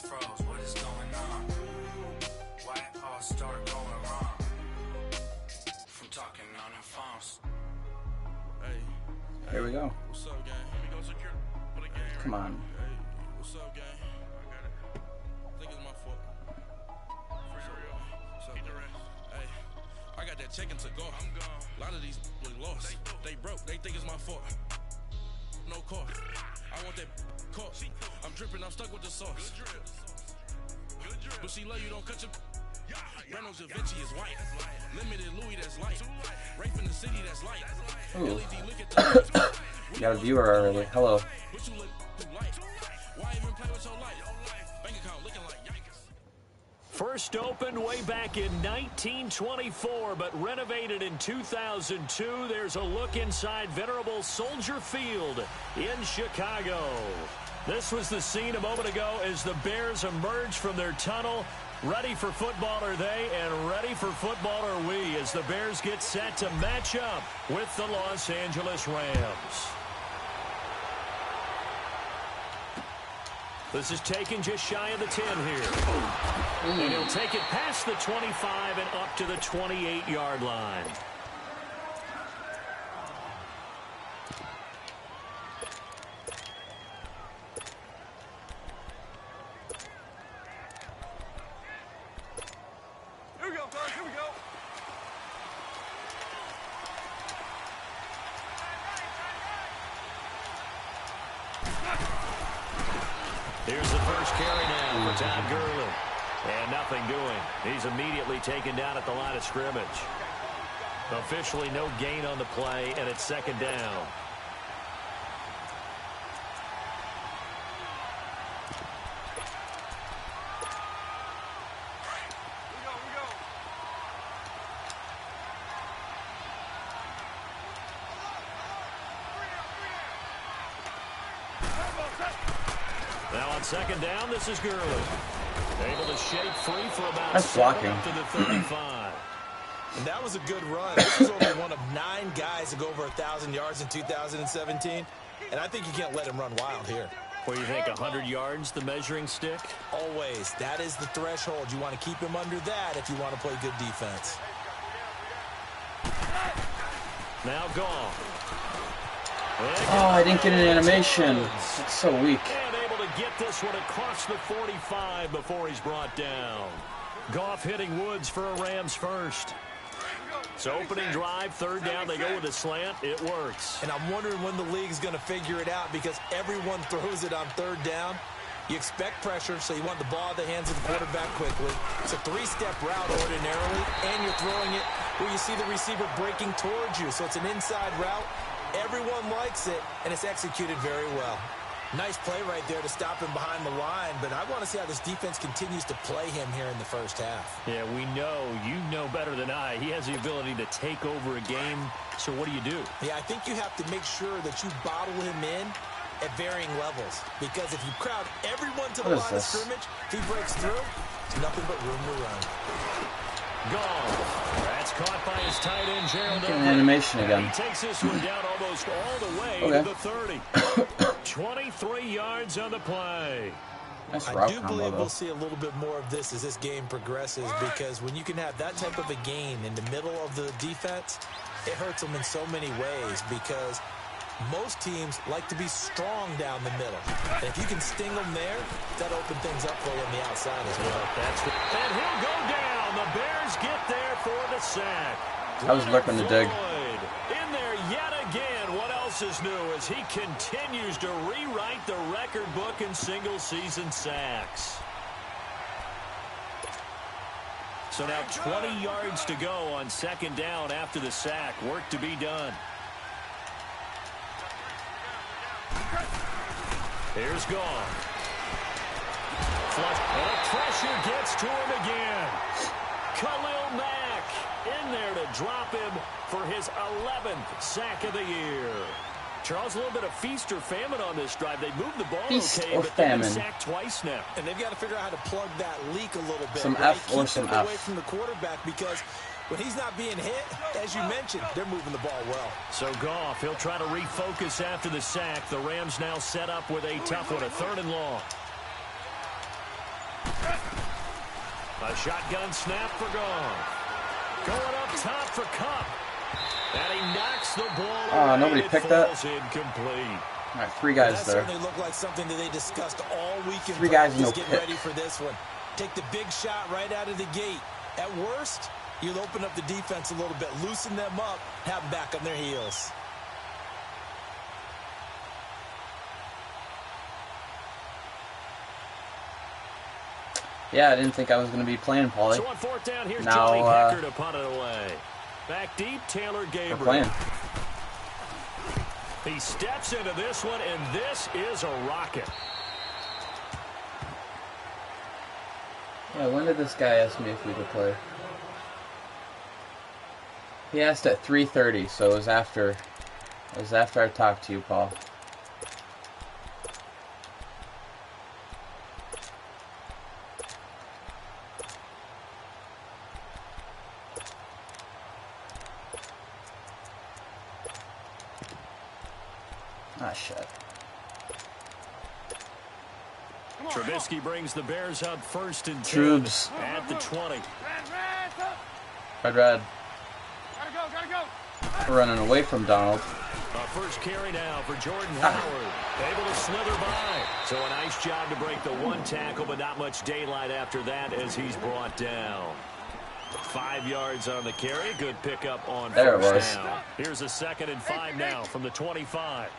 froze. What is going on? Why it all start going wrong? From talking on the phones. Here we go. What's up, gang? Here we go, secure. Come on. Hey, what's up, gang? I got it. I think it's my fault. What's up? Hey, I got that chicken to go. I'm gone. A lot of these really lost. They broke. They think it's my fault. No cost. I want that cost. I'm dripping. I'm stuck with the sauce. Good drip. But she love you. Don't cut your. Reynolds Da Vinci is white. Limited Louis, that's light. Rape in the city, that's light. Ooh. You got a viewer already. Hello. First opened way back in 1924, but renovated in 2002. There's a look inside venerable Soldier Field in Chicago. This was the scene a moment ago as the Bears emerged from their tunnel. Ready for football are they, and ready for football are we, as the Bears get set to match up with the Los Angeles Rams. This is taken just shy of the 10 here. And he'll take it past the 25 and up to the 28-yard line. Here we go, guys. Here we go. Here's the first carry now for Todd Gurley. And nothing doing. He's immediately taken down at the line of scrimmage. Officially no gain on the play, and it's second down. Now on second down, this is Gurley. Able to shake free for about That's blocking. up to the 35. And that was a good run. This is only one of 9 guys to go over 1,000 yards in 2017. And I think you can't let him run wild here. What do you think, 100 yards, the measuring stick? Always. That is the threshold. You want to keep him under that if you want to play good defense. Now gone. Oh, I didn't get an animation. It's so weak. And able to get this one across the 45 before he's brought down. Goff hitting Woods for a Rams first. So opening drive, third down, they go with a slant. It works. And I'm wondering when the league is going to figure it out, because everyone throws it on third down. You expect pressure, so you want the ball in the hands of the quarterback quickly. It's a 3-step route ordinarily, and you're throwing it where you see the receiver breaking towards you. So it's an inside route. Everyone likes it, and it's executed very well. Nice play right there to stop him behind the line, but I want to see how this defense continues to play him here in the first half. Yeah, we know. You know better than I. He has the ability to take over a game, so what do? Yeah, I think you have to make sure that you bottle him in at varying levels, because if you crowd everyone to the line of scrimmage, if he breaks through, there's nothing but room to run. Gone. That's caught by his tight end, Gerald. Get an animation again. He takes this one down almost all the way to the 30. 23 yards on the play. Nice I do believe we'll see a little bit more of this as this game progresses, because when you can have that type of a gain in the middle of the defense, it hurts them in so many ways, because most teams like to be strong down the middle. And if you can sting them there, that opens things up for you on the outside as well. And he'll go down. The Bears get there for the sack. I was looking to dig. In there yet again. What else is new as he continues to rewrite the record book in single-season sacks. So now 20 yards to go on second down after the sack. Work to be done. Here's Goff. Flush. And pressure gets to him again. Khalil Mack in there to drop him for his 11th sack of the year. Charles, a little bit of feast or famine on this drive. They moved the ball okay, but they've been sacked twice now. And they've got to figure out how to plug that leak a little bit. Some right? F or some Keep F. away from the quarterback, because when he's not being hit, as you mentioned, they're moving the ball well. So Goff, he'll try to refocus after the sack. The Rams now set up with a tough one, a 3rd and long. A shotgun snap for Goff. Going up top for Cup. And he knocks the ball away. Nobody picked that. Incomplete. All right, 3 guys that there. Certainly looked like something that they discussed all weekend. 3 guys, no getting pick. ready for this one. Take the big shot right out of the gate. At worst, you'll open up the defense a little bit, loosen them up, have them back on their heels. Yeah, I didn't think I was going to be playing, Paulie. So on 4th down, here's Now, Johnny Hecker to punt it away. Back deep, Taylor Gabriel. We're playing. He steps into this one, and this is a rocket. Yeah, when did this guy ask me if we could play? He asked at 3:30, so it was after I talked to you, Paul. Ah, shit. Trubisky brings the Bears up 1st and 10 Trubes. at the 20. Red. Gotta go. We're running away from Donald. First carry now for Jordan Howard. Able to slither by. So a nice job to break the 1 tackle, but not much daylight after that as he's brought down. 5 yards on the carry. Good pickup on There it first was. down. Here's a 2nd and 5 now from the 25.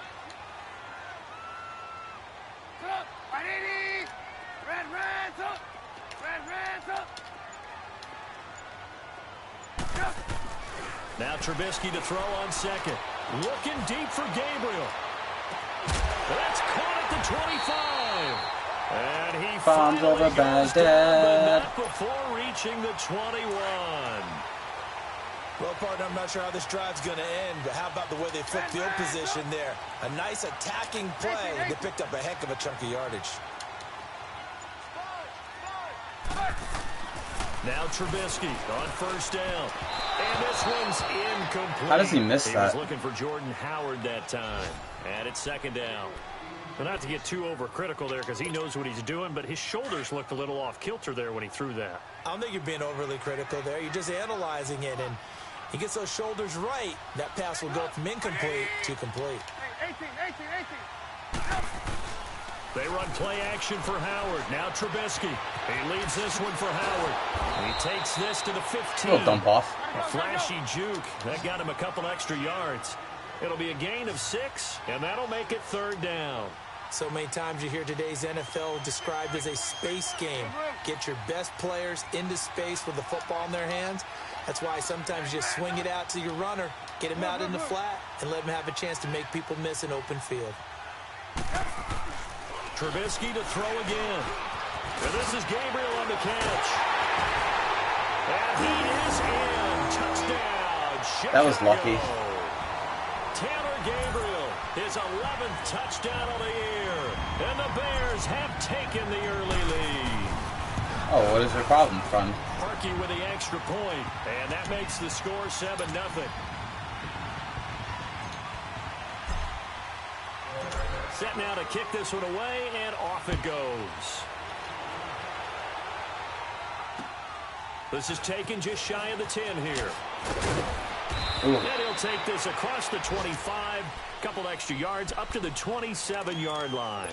Now Trubisky to throw on 2nd. Looking deep for Gabriel. That's caught at the 25. And he Bombs finally over goes down, Baghdad. but not before reaching the 21. Well, partner, I'm not sure how this drive's going to end, but how about the way they flipped field position there? A nice attacking play that picked up a heck of a chunk of yardage. Now Trubisky on 1st down. And this one's incomplete. How does he miss He that? was looking for Jordan Howard that time. And it's 2nd down. But not to get too overcritical there because he knows what he's doing, but his shoulders looked a little off kilter there when he threw that. I don't think you're being overly critical there. You're just analyzing it, and he gets those shoulders right. That pass will go from incomplete to complete. 18. They run play action for Howard. Now Trubisky. He leads this one for Howard. He takes this to the 15. Little dump off. A flashy juke. That got him a couple extra yards. It'll be a gain of 6, and that'll make it 3rd down. So many times you hear today's NFL described as a space game. Get your best players into space with the football in their hands. That's why sometimes you just swing it out to your runner, get him out in the flat, and let him have a chance to make people miss an open field. Trubisky to throw again. And this is Gabriel on the catch. And he is in. Touchdown, Chicago. That was lucky. Taylor Gabriel, his 11th touchdown of the year. And the Bears have taken the early lead. Oh, what is your problem, friend? Parkey with the extra point, and that makes the score 7-0. Set now to kick this one away, and off it goes. This is taken just shy of the 10 here. Ooh. And he'll take this across the 25, couple extra yards, up to the 27-yard line.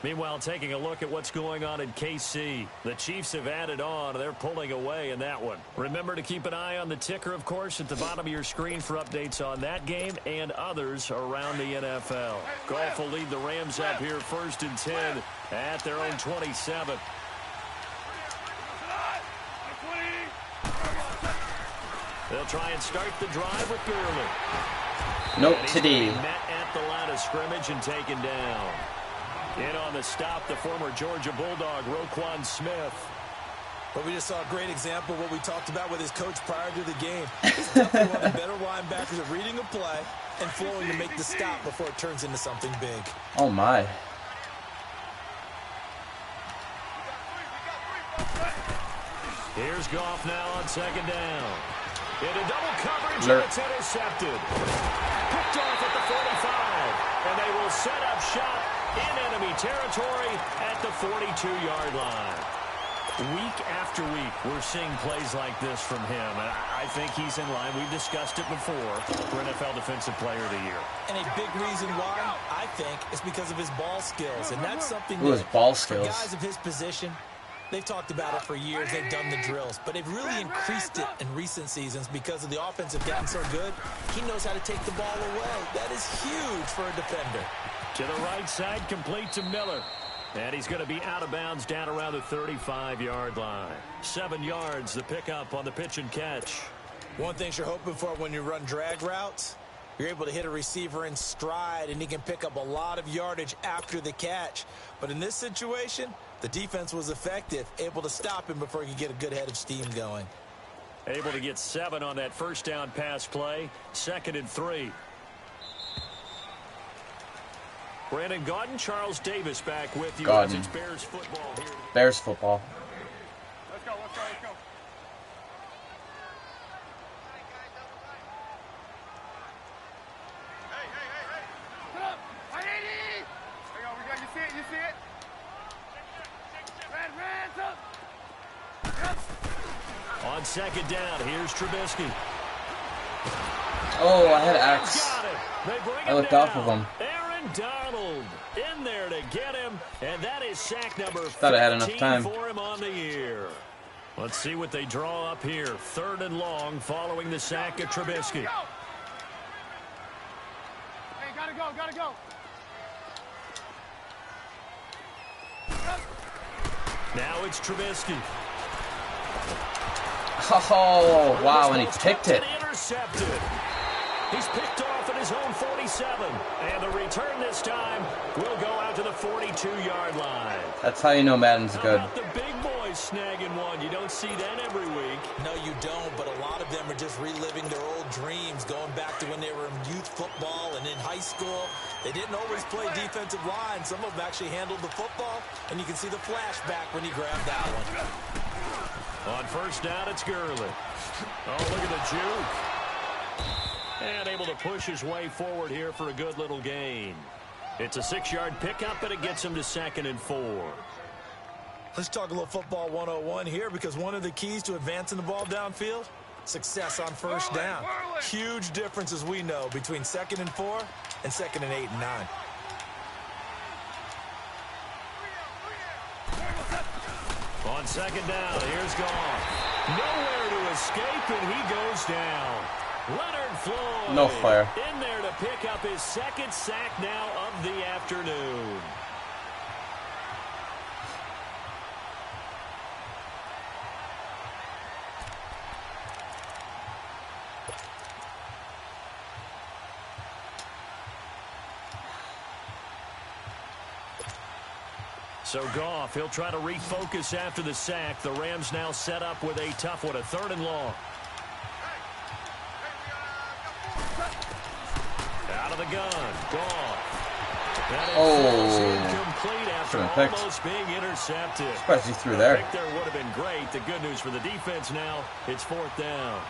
Meanwhile, taking a look at what's going on in KC. The Chiefs have added on. They're pulling away in that one. Remember to keep an eye on the ticker, of course, at the bottom of your screen for updates on that game and others around the NFL. Goff will lead the Rams up here 1st and 10 at their own 27. They'll try and start the drive with Gurley. Nope, And he's today. met at the line of scrimmage and taken down. In on the stop, the former Georgia Bulldog, Roquan Smith. But we just saw a great example of what we talked about with his coach prior to the game. He's definitely one of the better linebackers at reading a play and flowing to make the stop before it turns into something big. Oh, my. Here's Goff now on 2nd down. Into double coverage, Lurk. and it's intercepted. Picked off at the 45, and they will set up shop in enemy territory at the 42-yard line. Week after week, we're seeing plays like this from him. And I think he's in line. We've discussed it before for NFL Defensive Player of the Year. And a big reason why, I think, is because of his ball skills. And that's something Ooh, his ball for skills. guys of his position, they've talked about it for years. They've done the drills. But they've really increased it in recent seasons because of the offense have gotten so good. He knows how to take the ball away. That is huge for a defender. To the right side, complete to Miller. And he's going to be out of bounds down around the 35-yard line. 7 yards, the pickup on the pitch and catch. One thing you're hoping for when you run drag routes, you're able to hit a receiver in stride, and he can pick up a lot of yardage after the catch. But in this situation, the defense was effective, able to stop him before he could get a good head of steam going. Able to get 7 on that first down pass play. 2nd and 3. Brandon Gaudin, Charles Davis back with you as it's Bears football here. Bears football. Let's go, let's go, let's go. Hey, hey, hey, hey. Put up. 180. There you go, we got, you see it, you see it? Red, up. Yep. On 2nd down, here's Trubisky. Oh, I had X. Got it. They bring I him looked down. off of him. Aaron Donald in there to get him, and that is sack number 15 Thought I had enough time for him on the year. Let's see what they draw up here. 3rd and long following the sack of Trubisky. Hey, gotta go, gotta go. Now it's Trubisky. Oh, wow, and he picked it. Intercepted. He's picked off at his own 47. And the return this time will go out to the 42-yard line. That's how you know Madden's good. How about the big boys snagging one? You don't see that every week. No, you don't, but a lot of them are just reliving their old dreams, going back to when they were in youth football and in high school. They didn't always play defensive line. Some of them actually handled the football, and you can see the flashback when he grabbed that one. On 1st down, it's Gurley. Oh, look at the juke. And able to push his way forward here for a good little gain. It's a 6-yard pickup, and it gets him to 2nd and 4. Let's talk a little football 101 here, because one of the keys to advancing the ball downfield, success on 1st down. Huge difference, as we know, between 2nd and 4 and 2nd and 8 and 9. On 2nd down, here's Goff. Nowhere to escape, and he goes down. Leonard Floyd No fire. in there to pick up his 2nd sack now of the afternoon. So Goff, he'll try to refocus after the sack. The Rams now set up with a tough one, a 3rd and long. Out of the gun, Goff. Incomplete after almost being intercepted. Surprised he threw there. I think there would have been great. The good news for the defense now, it's 4th down.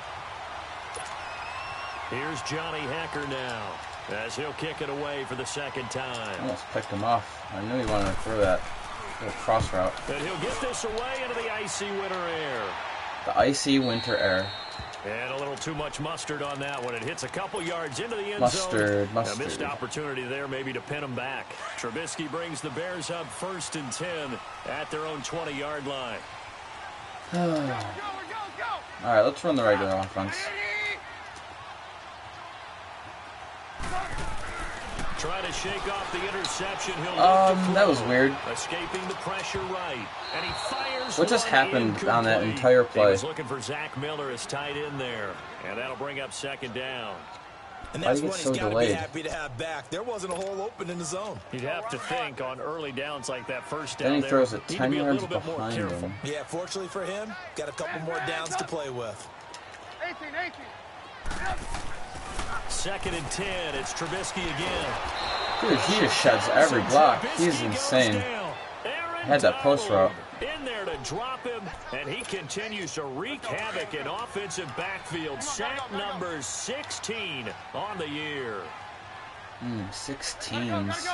Here's Johnny Hacker now, as he'll kick it away for the 2nd time. Almost picked him off. I knew he wanted to throw that little cross route. And he'll get this away into the icy winter air. The icy winter air. And a little too much mustard on that one. It hits a couple yards into the end zone. A missed opportunity there maybe to pin him back. Trubisky brings the Bears up 1st and 10 at their own 20-yard line. All right, let's run the regular offense. Try to shake off the interception. He'll that was weird. Escaping the pressure right. And he fires. What just happened on that entire play? He was looking for Zach Miller as tight end there. And that'll bring up 2nd down. And that's what he's got to be happy to have back. There wasn't a hole open in the zone. You'd have to think on early downs like that 1st down. Then he throws it 10 yards behind him. Yeah, fortunately for him, got a couple more downs to play with. 18. 2nd and 10. It's Trubisky again. Dude, he just sheds every block. He's insane. He had that post route. In there to drop him, and he continues to wreak havoc in offensive backfield. Sack number 16 on the year. 16s.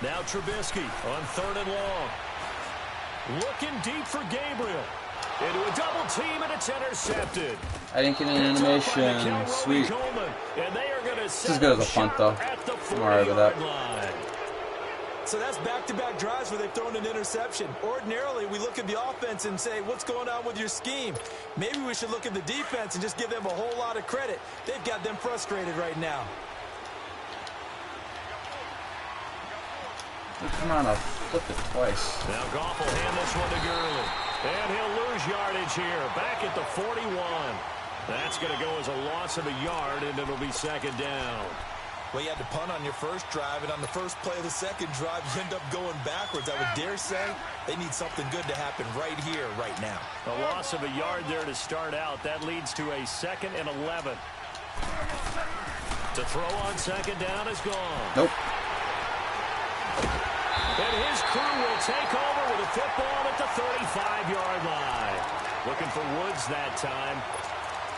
Now Trubisky on 3rd and long. Looking deep for Gabriel. Into a double team, and it's intercepted. I didn't get an animation. Sweet. And they are gonna It's as good as a punt, though. I'm alright with that. So that's back-to-back drives where they've thrown an interception. Ordinarily, we look at the offense and say, what's going on with your scheme? Maybe we should look at the defense and just give them a whole lot of credit. They've got them frustrated right now. Come on, I'll flip it twice. Now Goff will hand this one to Gurley. And he'll lose yardage here. Back at the 41. That's going to go as a loss of a yard, and it'll be 2nd down. Well, you had to punt on your first drive, and on the first play of the second drive, you end up going backwards. I would dare say they need something good to happen right here, right now. A loss of a yard there to start out. That leads to a 2nd and 11. To throw on 2nd down is gone. Nope. And his crew will take over with a football at the 35-yard line. Looking for Woods that time.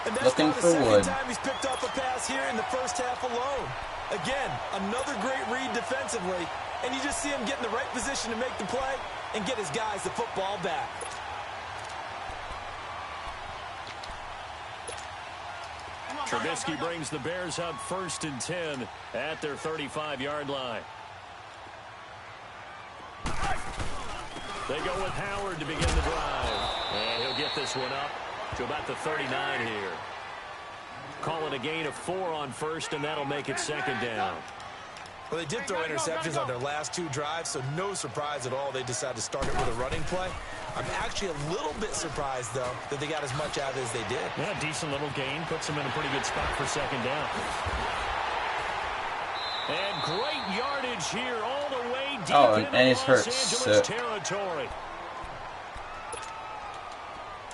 And that's Looking not for the second Wood. time he's picked up a pass here in the first half alone. Again, another great read defensively, and you just see him get in the right position to make the play and get his guys the football back. Trubisky brings the Bears up 1st and 10 at their 35-yard line. They go with Howard to begin the drive. And he'll get this one up to about the 39 here. Call it a gain of 4 on 1st, and that'll make it 2nd down. Well, they did throw interceptions on their last 2 drives, so no surprise at all they decided to start it with a running play. I'm actually a little bit surprised, though, that they got as much out of it as they did. Yeah, decent little gain. Puts them in a pretty good spot for 2nd down. And great yardage here all the way deep and he's hurt. Los Angeles territory.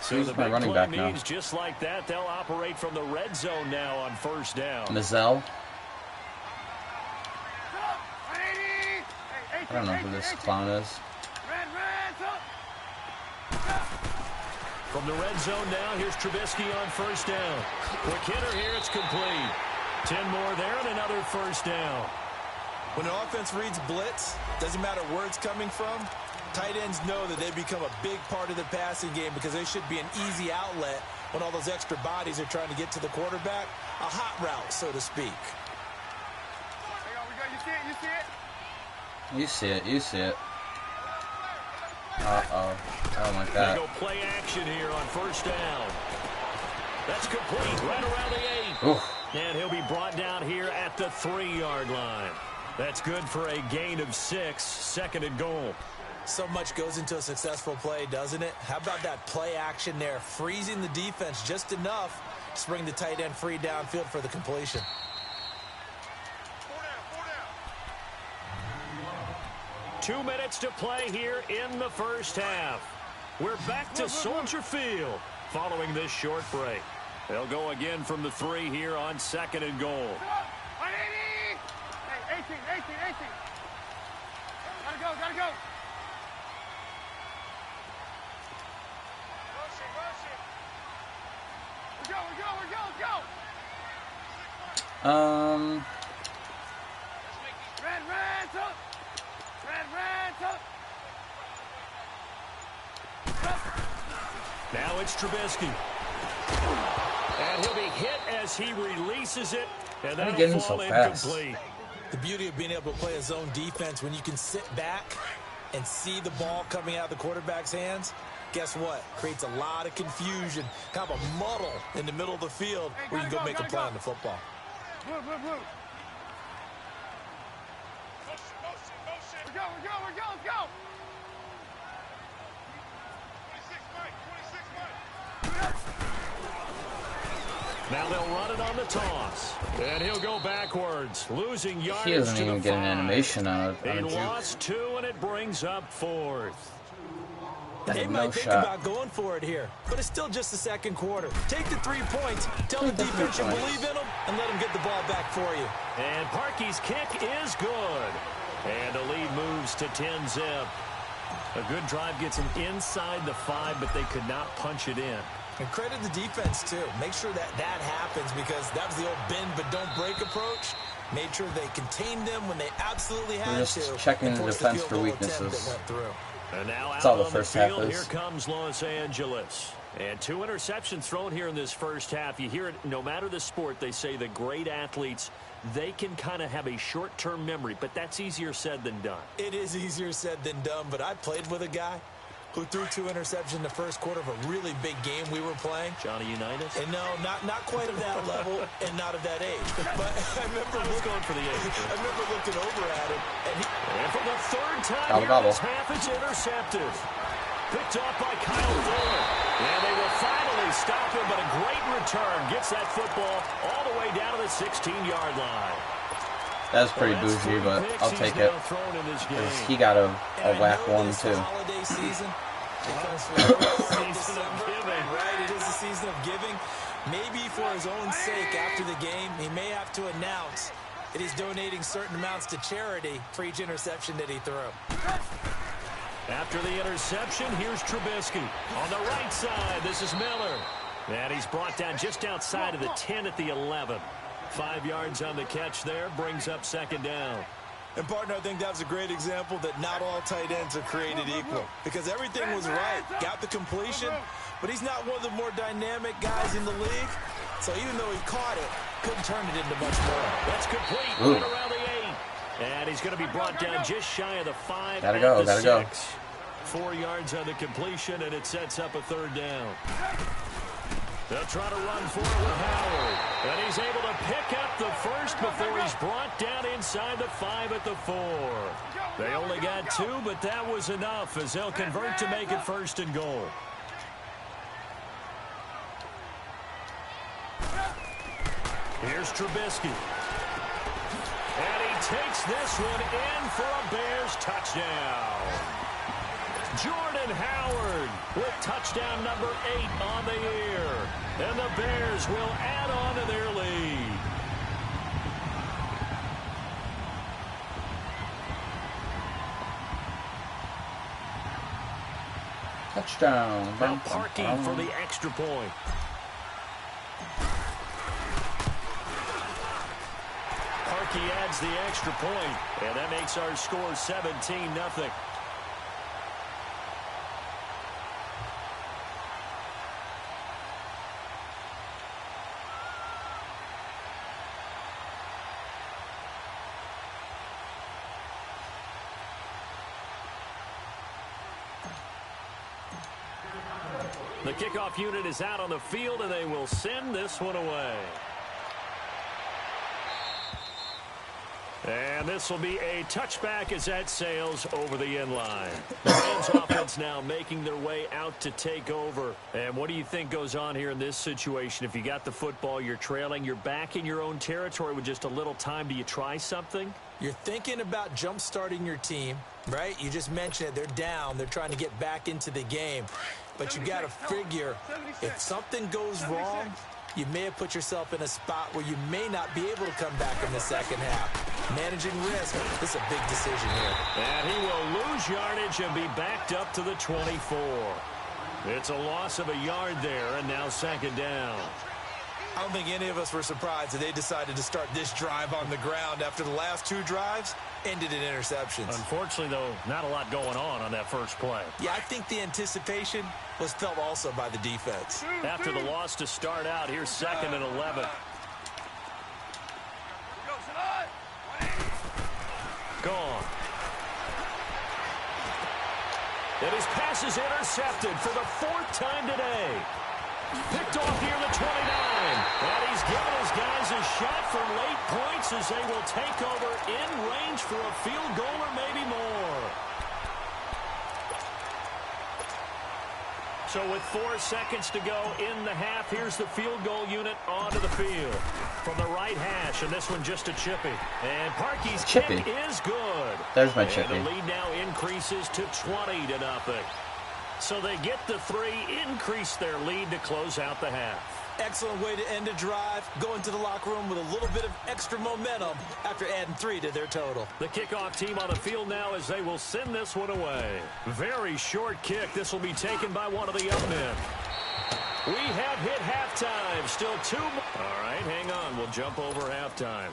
So the my running back now? Just like that, they'll operate from the red zone now on 1st down. Mazel. I don't know who this clown is. From the red zone now, here's Trubisky on 1st down. Quick hitter here, it's complete. 10 more there and another 1st down. When an offense reads blitz, doesn't matter where it's coming from, tight ends know that they become a big part of the passing game because they should be an easy outlet when all those extra bodies are trying to get to the quarterback. A hot route, so to speak. You see it. You see it. Uh-oh. I don't like that. They go play action here on 1st down. That's complete right around the 8. Oof. And he'll be brought down here at the 3-yard line. That's good for a gain of 6, 2nd and goal. So much goes into a successful play, doesn't it? How about that play action there? Freezing the defense just enough to bring the tight end free downfield for the completion. 2 minutes to play here in the 1st half. We're back to Soldier Field following this short break. They'll go again from the 3 here on 2nd and goal. 18. Gotta go. We're go. Now it's Trubisky. And he'll be hit as he releases it. And that'll fall incomplete. The beauty of being able to play a zone defense when you can sit back and see the ball coming out of the quarterback's hands, guess what? Creates a lot of confusion, kind of a muddle in the middle of the field where you can go make a play on the football. Blue. We're go. Let's go. 26, Mike. Now they'll run it on the toss. And he'll go backwards, losing yards. He doesn't even get an animation on it. He lost 2, and it brings up 4th. They might think about going for it here, but it's still just the 2nd quarter. Take the 3 points, tell the defense you believe in them, and let them get the ball back for you. And Parkey's kick is good. And the lead moves to 10-zip. A good drive gets them inside the 5, but they could not punch it in. And credit the defense, too. Make sure that happens because that was the old bend but don't break approach. Made sure they contained them when they absolutely had We're to. just checking the Forced defense field for goal weaknesses. attempt that went through. And now That's out all the on first the half field, is. here comes Los Angeles. And 2 interceptions thrown here in this first half. You hear it, no matter the sport, they say the great athletes, they can kind of have a short-term memory, but that's easier said than done. It is easier said than done, but I played with a guy who threw 2 interceptions in the first quarter of a really big game we were playing. Johnny Unitas? And no, not quite of that level and not of that age. But I remember going for the age. I remember looking over at him, And for the third time Gobble, here in this gobble. half, it's intercepted. Picked off by Kyle Fuller. And they will finally stop him, but a great return. Gets that football all the way down to the 16-yard line. That's pretty bougie, but I'll take it. Because he got a whack one, too. Holiday season. Because right? It is the season of giving. Maybe for his own sake, after the game, he may have to announce that he's donating certain amounts to charity for each interception that he threw. After the interception, here's Trubisky. On the right side, this is Miller. And he's brought down just outside of the 10 at the 11. 5 yards on the catch there, brings up second down. And, partner, I think that was a great example that not all tight ends are created equal. Because everything was right. Got the completion, but he's not one of the more dynamic guys in the league. So even though he caught it, couldn't turn it into much more. That's complete. Ooh. Right around the 8. And he's going to be brought down just shy of the 5. Gotta go, at the gotta 6. go. 4 yards on the completion, and it sets up a third down. They'll try to run for it with Howard. And he's able to pick up the first before he's brought down inside the 5 at the 4. They only got 2, but that was enough as they'll convert to make it first and goal. Here's Trubisky. And he takes this one in for a Bears touchdown. Jordan Howard with touchdown number 8 on the year. And the Bears will add on to their lead. Touchdown. Now Parkey for the extra point. Parkey adds the extra point, and that makes our score 17-0. The kickoff unit is out on the field, and they will send this one away. And this will be a touchback as that sails over the end line. The Rams offense now making their way out to take over. And what do you think goes on here in this situation? If you got the football, you're trailing, you're back in your own territory with just a little time. Do you try something? You're thinking about jump-starting your team, right? You just mentioned it. They're down. They're trying to get back into the game. But you got to figure if something goes wrong, you may have put yourself in a spot where you may not be able to come back in the second half. Managing risk, this is a big decision here. And he will lose yardage and be backed up to the 24. It's a loss of a yard there, and now second down. I don't think any of us were surprised that they decided to start this drive on the ground after the last 2 drives ended in interceptions. Unfortunately, though, not a lot going on that first play. Yeah, I think the anticipation was felt also by the defense. After the loss to start out, here's 2nd and 11. Gone. And his pass is intercepted for the 4th time today. Picked off near the 29. And he's given his guys a shot for late points as they will take over in range for a field goal or maybe more. So with 4 seconds to go in the half, here's the field goal unit onto the field. From the right hash, and this one just a chippy. And Parkey's kick is good. There's my chippy. And the lead now increases to 20-0. So they get the 3, increase their lead to close out the half. Excellent way to end a drive. Go into the locker room with a little bit of extra momentum after adding 3 to their total. The kickoff team on the field now as they will send this one away. Very short kick. This will be taken by one of the up men. We have hit halftime. Still 2 more. All right, hang on. We'll jump over halftime.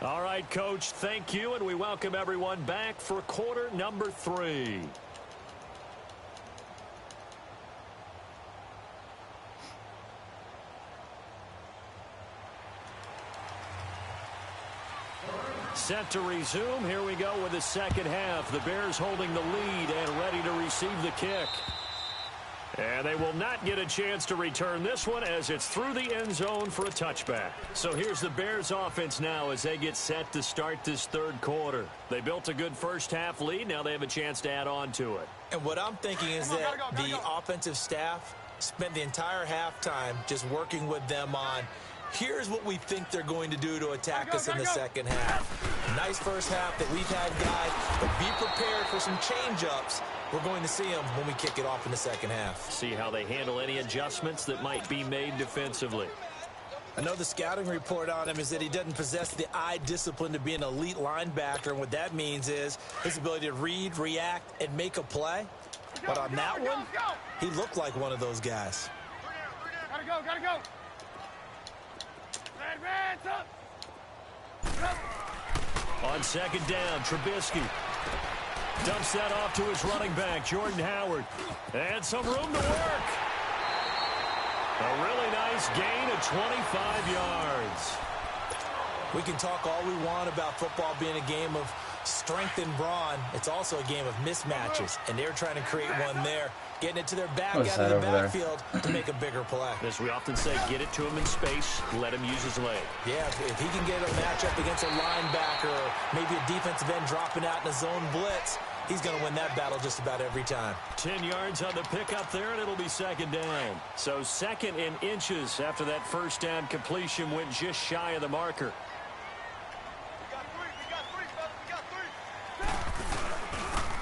All right, Coach, thank you, and we welcome everyone back for quarter number 3. Set to resume. Here we go with the second half. The Bears holding the lead and ready to receive the kick. And they will not get a chance to return this one as it's through the end zone for a touchback. So here's the Bears offense now as they get set to start this third quarter. They built a good first half lead. Now they have a chance to add on to it. And what I'm thinking is that the offensive staff spent the entire halftime just working with them on, here's what we think they're going to do to attack us in the second half. Nice first half that we've had, guys, but be prepared for some change-ups. We're going to see them when we kick it off in the second half. See how they handle any adjustments that might be made defensively. I know the scouting report on him is that he doesn't possess the eye discipline to be an elite linebacker, and what that means is his ability to read, react, and make a play. But on that one, he looked like one of those guys. Gotta go, gotta go. Red's up. On second down, Trubisky dumps that off to his running back, Jordan Howard. And some room to work. A really nice gain of 25 yards. We can talk all we want about football being a game of strength and brawn. It's also a game of mismatches, and they're trying to create one there, getting it to their back out of the backfield to make a bigger play. As we often say, get it to him in space, let him use his leg. Yeah, if he can get a matchup against a linebacker or maybe a defensive end dropping out in a zone blitz, he's going to win that battle just about every time. 10 yards on the pickup there, and it'll be second down. So second in inches after that first down completion went just shy of the marker.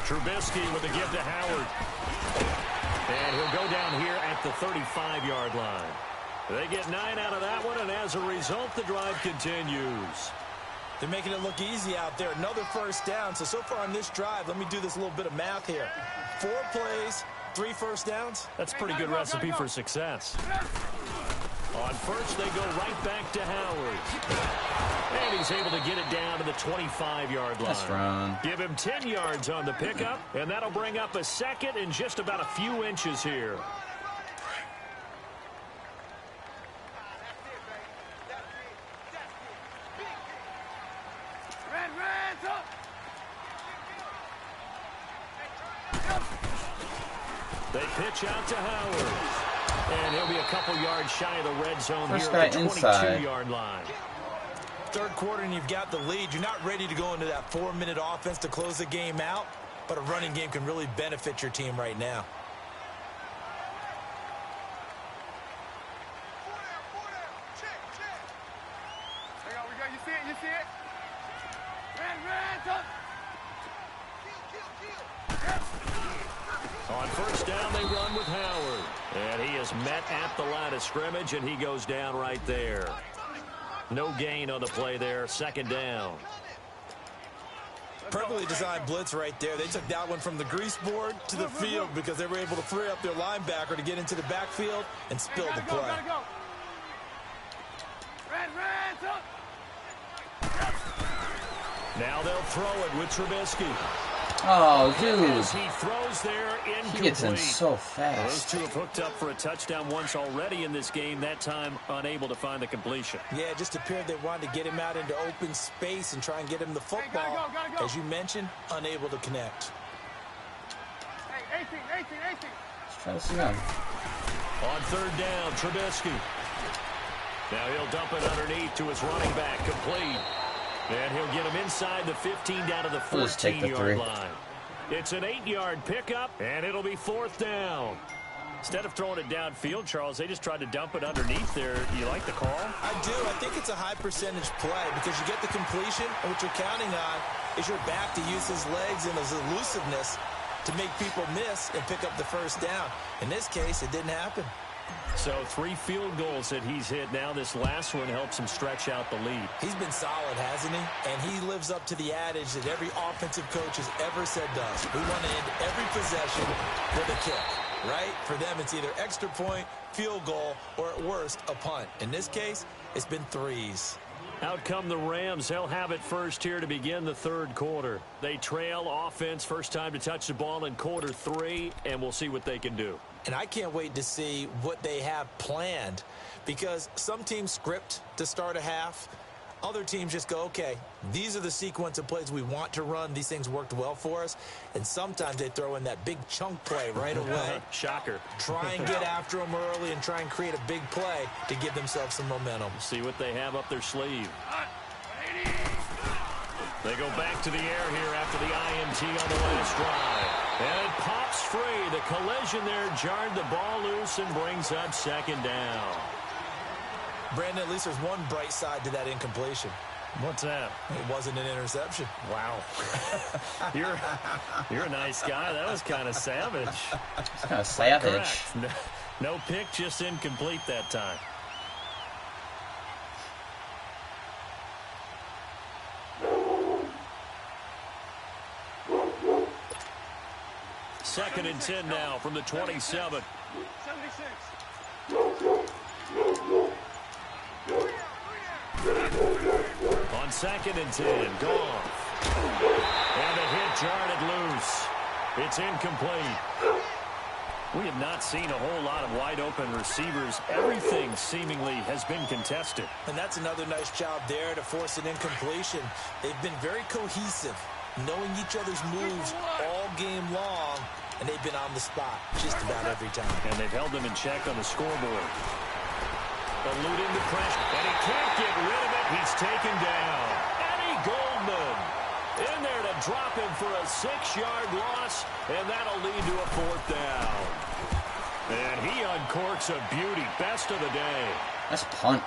Trubisky with the give to Howard. And he'll go down here at the 35-yard line. They get 9 out of that one, and as a result, the drive continues. They're making it look easy out there. Another first down. So far on this drive, let me do this little bit of math here. 4 plays, 3 first downs. That's a pretty good recipe for success. On first, they go right back to Howard. And he's able to get it down to the 25-yard line. That's run. Give him 10 yards on the pickup, and that'll bring up a second in just about a few inches here. Red's up. They pitch out to Howard. And he'll be a couple yards shy of the red zone First here at the guy inside. 22-yard line. Third quarter and you've got the lead. You're not ready to go into that 4-minute offense to close the game out, but a running game can really benefit your team right now. Hang on, we got, you see it, you see it? Red's up. On first down, they run with Howard. And he is met at the line of scrimmage, and he goes down right there. No gain on the play there. Second down. Perfectly designed blitz right there. They took that one from the grease board to the field because they were able to free up their linebacker to get into the backfield and spill the play. Gotta go. Red's up. Now they'll throw it with Trubisky. Oh, dude. As he throws there, incomplete. He gets in so Those fast. two have hooked up for a touchdown once already in this game, that time unable to find the completion. Yeah, it just appeared they wanted to get him out into open space and try and get him the football. Gotta go. As you mentioned, unable to connect. Hey, 18. Let's try this again. On third down, Trubisky. Now he'll dump it underneath to his running back, complete. And he'll get him inside the 15 down to the 14-yard line. It's an 8-yard pickup, and it'll be fourth down. Instead of throwing it downfield, Charles, they just tried to dump it underneath there. You like the call? I do. I think it's a high percentage play because you get the completion, and what you're counting on is your back to use his legs and his elusiveness to make people miss and pick up the first down. In this case, it didn't happen. So 3 field goals that he's hit now. This last one helps him stretch out the lead. He's been solid, hasn't he? And he lives up to the adage that every offensive coach has ever said does. We want to end every possession with a kick, right? For them, it's either extra point, field goal, or at worst, a punt. In this case, it's been threes. Out come the Rams. They'll have it first here to begin the third quarter. They trail offense, first time to touch the ball in quarter 3, and we'll see what they can do. And I can't wait to see what they have planned, because some teams script to start a half. Other teams just go, okay, these are the sequence of plays we want to run. These things worked well for us. And sometimes they throw in that big chunk play right away. Shocker. Try and get after them early and try and create a big play to give themselves some momentum. See what they have up their sleeve. They go back to the air here after the INT on the last drive. And it pops free. The collision there jarred the ball loose and brings up second down. Brandon, at least there's one bright side to that incompletion. What's that? It wasn't an interception. Wow. You're a nice guy. That was kind of savage. It's kind of savage. Correct. No pick, just incomplete that time. Second and 10 now from the 27. 76. On second and 10, Goff. And the hit jarred it loose. It's incomplete. We have not seen a whole lot of wide-open receivers. Everything seemingly has been contested. And that's another nice job there to force an incompletion. They've been very cohesive, knowing each other's moves all game long, and they've been on the spot just about every time. And they've held them in check on the scoreboard. Eluding the pressure, and he can't get rid of it. He's taken down. Eddie Goldman in there to drop him for a 6-yard loss, and that'll lead to a 4th down. And he uncorks a beauty. Best of the day. That's punt.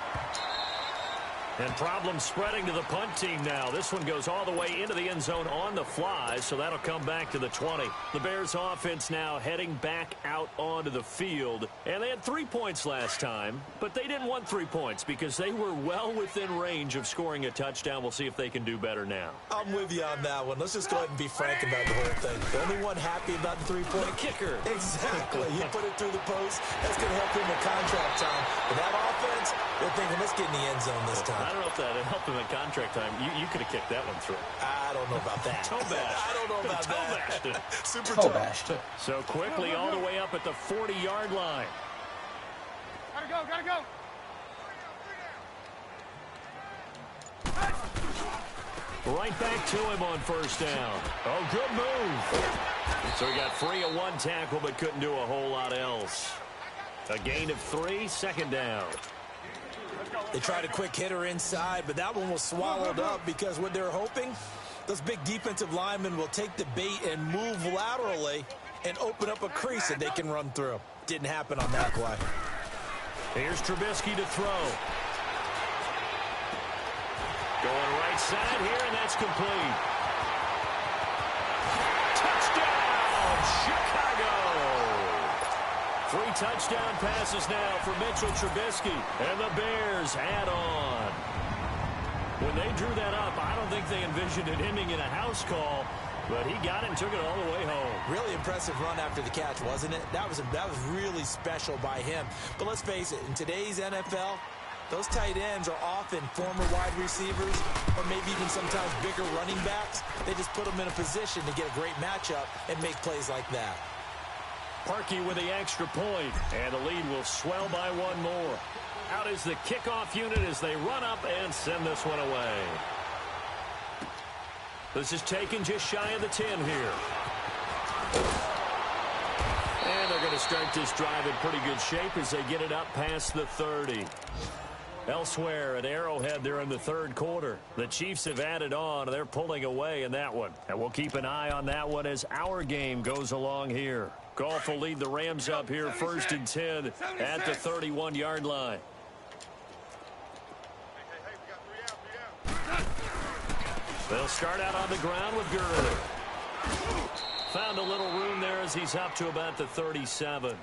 And problem spreading to the punt team now. This one goes all the way into the end zone on the fly, so that'll come back to the 20. The Bears offense now heading back out onto the field. And they had 3 points last time, but they didn't want 3 points because they were well within range of scoring a touchdown. We'll see if they can do better now. I'm with you on that one. Let's just go ahead and be frank about the whole thing. The only one happy about the 3-point kicker. Exactly. You put it through the post. That's going to help him in contract time. But that offense, they're thinking, let's get in the end zone this time. I don't know if that helped him in contract time. You could have kicked that one through. I don't know about that. Toe bashed. I don't know about Toe bashed. that. Super Toe toe. bashed. So quickly all the way up at the 40-yard line. Gotta go, gotta go. Right back to him on first down. Oh, good move. So he got free of one tackle but couldn't do a whole lot else. A gain of 3, second down. They tried a quick hitter inside, but that one was swallowed up because what they're hoping, those big defensive linemen will take the bait and move laterally and open up a crease that they can run through. Didn't happen on that play. Here's Trubisky to throw. Going right side here, and that's complete. Touchdown, Chicago! 3 touchdown passes now for Mitchell Trubisky, and the Bears add on. When they drew that up, I don't think they envisioned it ending in a house call, but he got it and took it all the way home. Really impressive run after the catch, wasn't it? That was really special by him. But let's face it, in today's NFL, those tight ends are often former wide receivers or maybe even sometimes bigger running backs. They just put them in a position to get a great matchup and make plays like that. Parkey with the extra point, and the lead will swell by 1 more. Out is the kickoff unit as they run up and send this one away. This is taken just shy of the 10 here. And they're going to start this drive in pretty good shape as they get it up past the 30. Elsewhere at Arrowhead, they're in the third quarter. The Chiefs have added on. They're pulling away in that one. And we'll keep an eye on that one as our game goes along here. Goff will lead the Rams up here first and 10 at the 31-yard line. They'll start out on the ground with Gurley. Found a little room there as he's up to about the 37.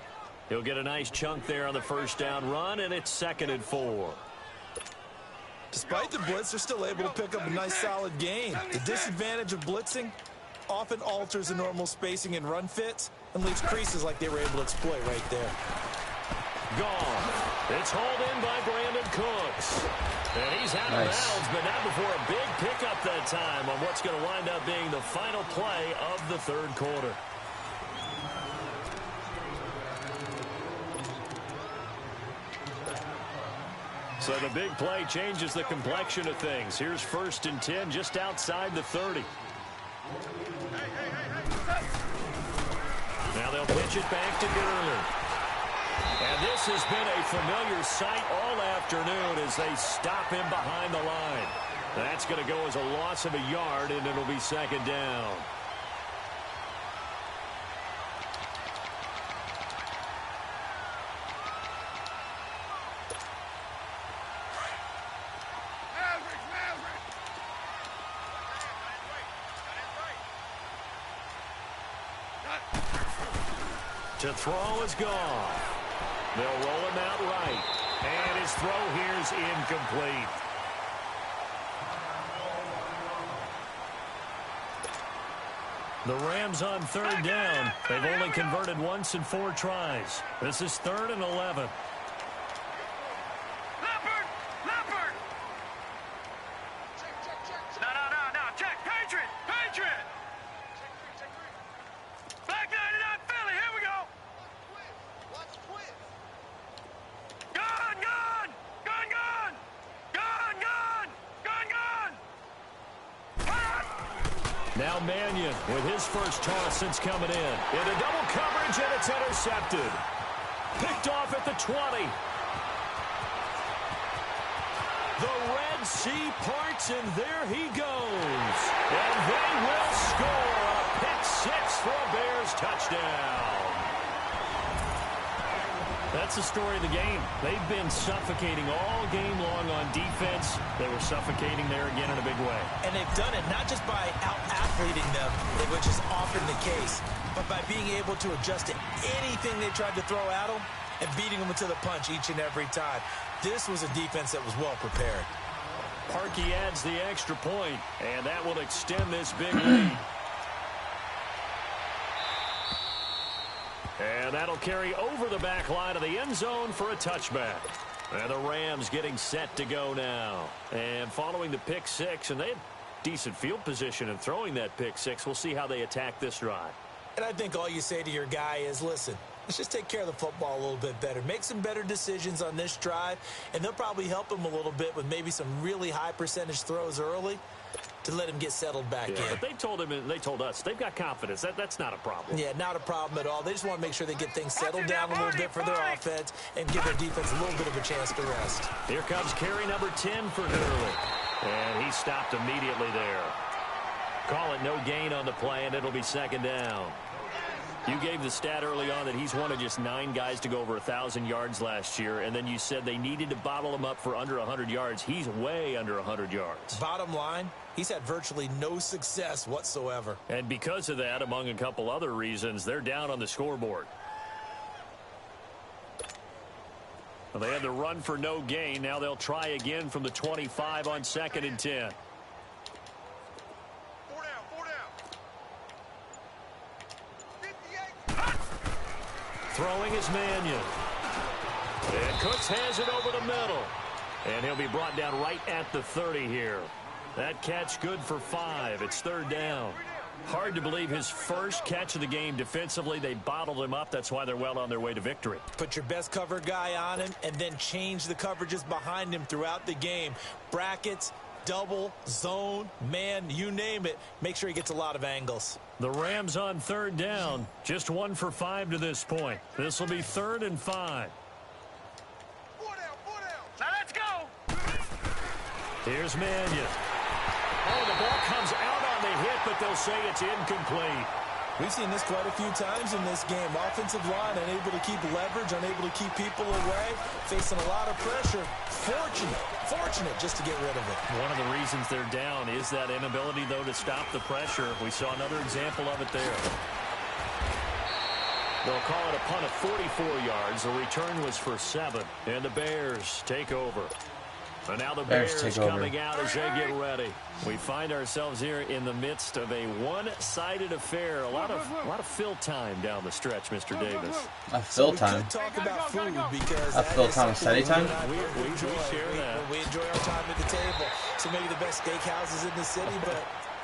He'll get a nice chunk there on the first down run, and it's 2nd and 4. Despite the blitz, they're still able to pick up a nice solid gain. The disadvantage of blitzing often alters the normal spacing and run fits and leaves creases like they were able to exploit right there. Gone. It's hauled in by Brandon Cooks. And he's out of bounds, but not before a big pickup that time on what's going to wind up being the final play of the third quarter. So the big play changes the complexion of things. Here's 1st and 10 just outside the 30. Now they'll pitch it back to Gurley. And this has been a familiar sight all afternoon as they stop him behind the line. That's going to go as a loss of a yard, and it'll be 2nd down. To throw is gone. They'll roll him out right. And his throw here is incomplete. The Rams on 3rd down. They've only converted once in 4 tries. This is 3rd and 11. Leopard! No. Check. Patriot! Black 99 Philly, here we go! Now Mannion with his first toss since coming in. Into double coverage, and it's intercepted. Picked off at the 20. The Red Sea parts, and there he goes. And they will score a pick-6 for a Bears touchdown. That's the story of the game. They've been suffocating all game long on defense. They were suffocating there again in a big way. And they've done it not just by out-athleting them, which is often the case, but by being able to adjust to anything they tried to throw at them and beating them to the punch each and every time. This was a defense that was well prepared. Parkey adds the extra point, and that will extend this big lead. And that'll carry over the back line of the end zone for a touchback. And the Rams getting set to go now. And following the pick-6, and they had decent field position in throwing that pick-6. We'll see how they attack this drive. And I think all you say to your guy is, listen, let's just take care of the football a little bit better. Make some better decisions on this drive, and they'll probably help him a little bit with maybe some really high percentage throws early to let him get settled back in. But they told him, and they told us, they've got confidence. That's not a problem. Yeah, not a problem at all. They just want to make sure they get things settled down a little bit for their offense and give their defense a little bit of a chance to rest. Here comes carry number 10 for Gurley. And he stopped immediately there. Call it no gain on the play, and it'll be 2nd down. You gave the stat early on that he's one of just 9 guys to go over 1,000 yards last year, and then you said they needed to bottle him up for under 100 yards. He's way under 100 yards. Bottom line, he's had virtually no success whatsoever. And because of that, among a couple other reasons, they're down on the scoreboard. Well, they had the run for no gain. Now they'll try again from the 25 on 2nd and 10. Throwing is Mannion. And Cooks has it over the middle. And he'll be brought down right at the 30 here. That catch good for 5. It's 3rd down. Hard to believe his first catch of the game defensively. They bottled him up. That's why they're well on their way to victory. Put your best cover guy on him and then change the coverages behind him throughout the game. Brackets, double, zone, man, you name it. Make sure he gets a lot of angles. The Rams on 3rd down. Just 1 for 5 to this point. This will be 3rd and 5. Now let's go. Here's Mannion. Oh, the ball comes out on the hit, but they'll say it's incomplete. We've seen this quite a few times in this game. Offensive line unable to keep leverage, unable to keep people away, facing a lot of pressure. Fortunate just to get rid of it. One of the reasons they're down is that inability, though, to stop the pressure. We saw another example of it there. They'll call it a punt of 44 yards. The return was for 7, and the Bears take over. And now the Bears Bears take over. coming out as they get ready. We find ourselves here in the midst of a one-sided affair. A lot of fill time down the stretch, Mr. Davis. A fill time. We could talk about food because A Phil Thomas-Setty time? We share that. We enjoy our time at the table. So maybe the best steakhouses in the city, but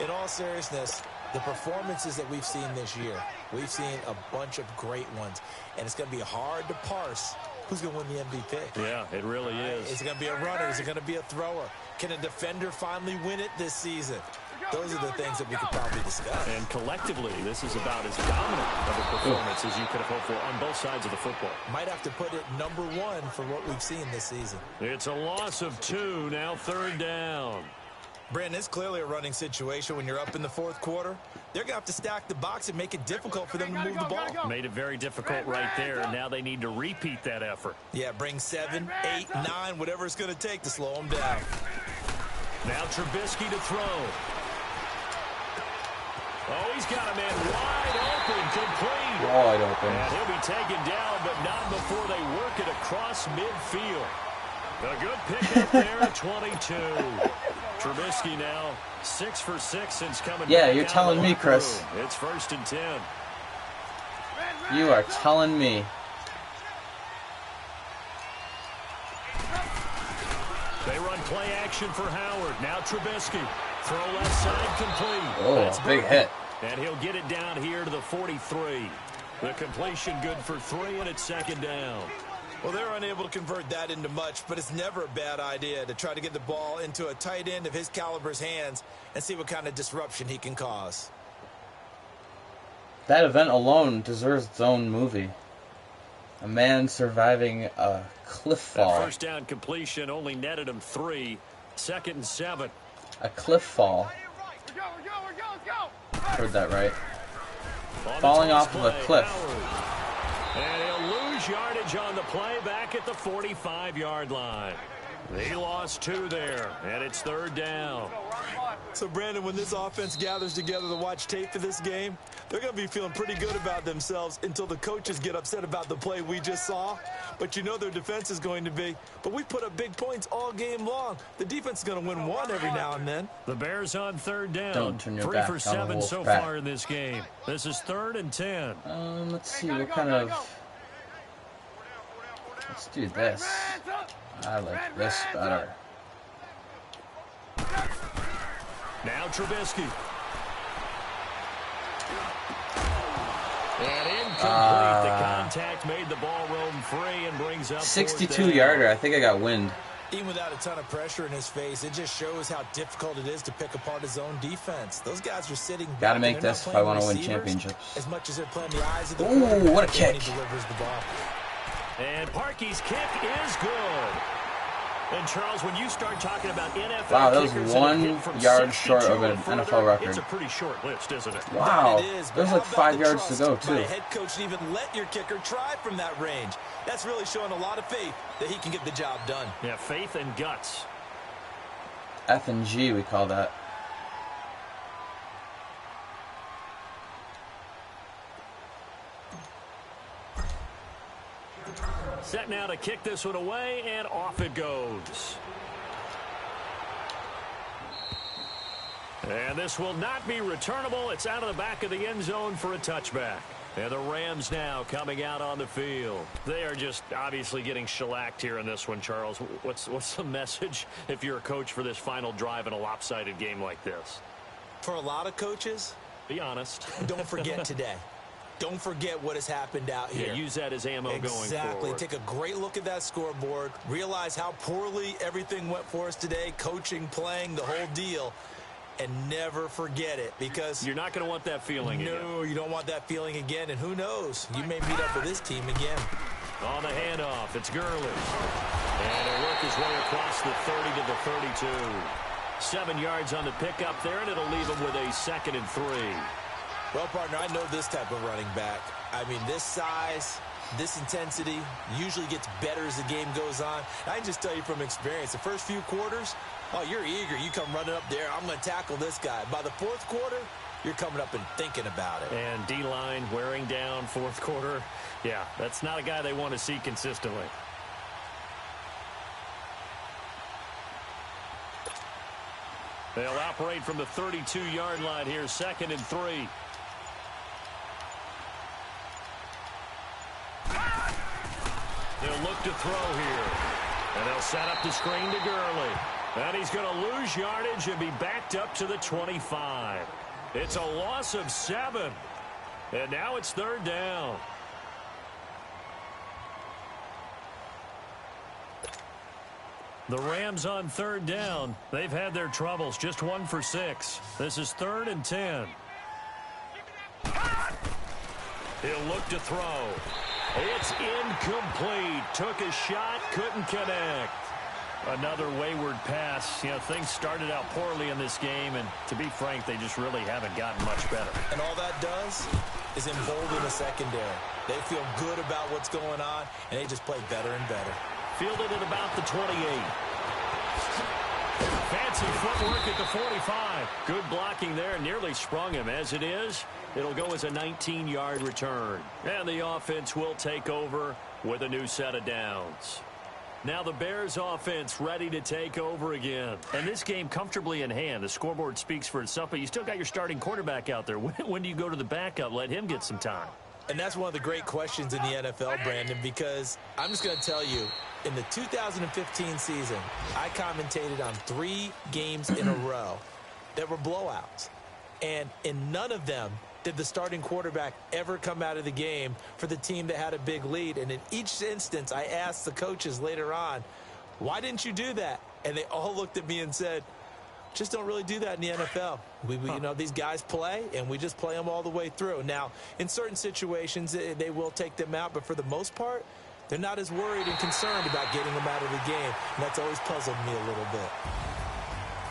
in all seriousness, the performances that we've seen this year, we've seen a bunch of great ones, and it's going to be hard to parse who's going to win the MVP. Yeah, it really is. Is it going to be a runner? Is it going to be a thrower? Can a defender finally win it this season? Those are the things that we could probably discuss. And collectively, this is about as dominant of a performance as you could have hoped for on both sides of the football. Might have to put it number one for what we've seen this season. It's a loss of 2, now 3rd down. Brandon, it's clearly a running situation when you're up in the fourth quarter. They're going to have to stack the box and make it difficult for them to move the ball. Made it very difficult right there. Now they need to repeat that effort. Yeah, bring 7, 8, 9, whatever it's going to take to slow them down. Now Trubisky to throw. Oh, he's got a man wide open, complete. Wide open. And he'll be taken down, but not before they work it across midfield. A good pickup there at 22. Trubisky now 6 for 6 since coming Yeah, back you're out telling of the me, locker Chris. room. It's 1st and 10. You are telling me. They run play action for Howard. Now Trubisky. Throw left side complete. Oh, That's big broken. hit. And he'll get it down here to the 43. The completion good for 3, and it's 2nd down. Well, they're unable to convert that into much, but it's never a bad idea to try to get the ball into a tight end of his caliber's hands and see what kind of disruption he can cause. That event alone deserves its own movie. A man surviving a cliff fall. That 1st down completion only netted him 3. 2nd and 7. A cliff fall. Heard that right. Falling off of a cliff. Howard. And he'll lose yardage on the play back at the 45-yard line. He lost 2 there, and it's 3rd down. So, Brandon, when this offense gathers together to watch tape for this game, they're going to be feeling pretty good about themselves until the coaches get upset about the play we just saw. But you know their defense is going to be. But we put up big points all game long. The defense is going to win one every now and then. The Bears on 3rd down. Don't turn your 3 back for on the 7 so Wolfpack. far in this game. This is 3rd and 10. Let's see what kind of... Let's do this. I like this better. Now Trubisky. And incomplete. The contact made the ball roam free and brings up 62-yarder. I think I got wind. Even without a ton of pressure in his face, it just shows how difficult it is to pick apart his own defense. Those guys are sitting back. Gotta make and they're this not if I playing want to win receivers championships. as much as they're playing the eyes of the Ooh, quarterback what a when kick. he delivers the ball. And Parkey's kick is good. And Charles, when you start talking about NFL Wow, that was kickers that 1 have hit from yard 62 short of and an further, NFL record. It's a pretty short list, isn't it? Wow, It is, but there's how like about 5 the yards to trust go, by too. a head coach to even let your kicker try from that range. That's really showing a lot of faith that he can get the job done. Yeah, faith and guts. F and G, we call that. Set now to kick this one away, and off it goes. And this will not be returnable. It's out of the back of the end zone for a touchback. And the Rams now coming out on the field. They are just obviously getting shellacked here in this one, Charles. What's the message if you're a coach for this final drive in a lopsided game like this? For a lot of coaches, Be honest. don't forget today. Don't forget what has happened out here. Yeah, use that as ammo going Exactly. forward. Take a great look at that scoreboard. Realize how poorly everything went for us today. Coaching, playing, the whole deal. And never forget it, because You're not going to want that feeling again. no, you don't want that feeling again. And who knows? You may meet up with this team again. On the handoff, it's Gurley. And he'll work his way across the 30 to the 32. 7 yards on the pickup there, and it'll leave him with a 2nd and 3. Well, partner, I know this type of running back. I mean, this size, this intensity usually gets better as the game goes on. I can just tell you from experience, the first few quarters, oh, you're eager. You come running up there, I'm going to tackle this guy. By the fourth quarter, you're coming up and thinking about it. And D-line wearing down fourth quarter. Yeah, that's not a guy they want to see consistently. They'll operate from the 32-yard line here, 2nd and 3. They'll look to throw here. And they'll set up the screen to Gurley. And he's going to lose yardage and be backed up to the 25. It's a loss of 7. And now it's 3rd down. The Rams on 3rd down. They've had their troubles. Just 1 for 6. This is 3rd and 10. He'll look to throw. It's incomplete. Took a shot, couldn't connect. Another wayward pass. You know, things started out poorly in this game, and to be frank, they just really haven't gotten much better. And all that does is embolden the secondary. They feel good about what's going on, and they just play better and better. Fielded at about the 28. Fancy footwork at the 45. Good blocking there. Nearly sprung him. As it is, it'll go as a 19-yard return. And the offense will take over with a new set of downs. Now the Bears offense ready to take over again. And this game comfortably in hand. The scoreboard speaks for itself, but you still got your starting quarterback out there. When do you go to the backup? Let him get some time. And that's one of the great questions in the NFL, Brandon, because I'm just going to tell you, in the 2015 season, I commentated on 3 games in a row that were blowouts. And in none of them did the starting quarterback ever come out of the game for the team that had a big lead. And in each instance, I asked the coaches later on, why didn't you do that? And they all looked at me and said, just don't really do that in the NFL. You know, these guys play, and we just play them all the way through. Now, in certain situations, they will take them out, but for the most part, they're not as worried and concerned about getting them out of the game, and that's always puzzled me a little bit.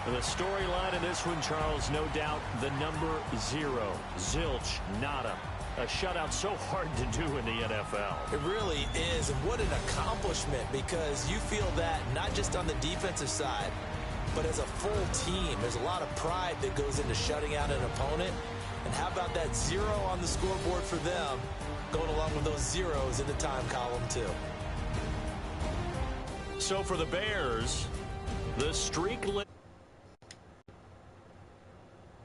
The storyline in this one, Charles, no doubt the number 0, zilch, nada. A shutout so hard to do in the NFL. It really is, and what an accomplishment, because you feel that not just on the defensive side, but as a full team. There's a lot of pride that goes into shutting out an opponent. And how about that 0 on the scoreboard for them, going along with those zeros in the time column too. So for the Bears, the streak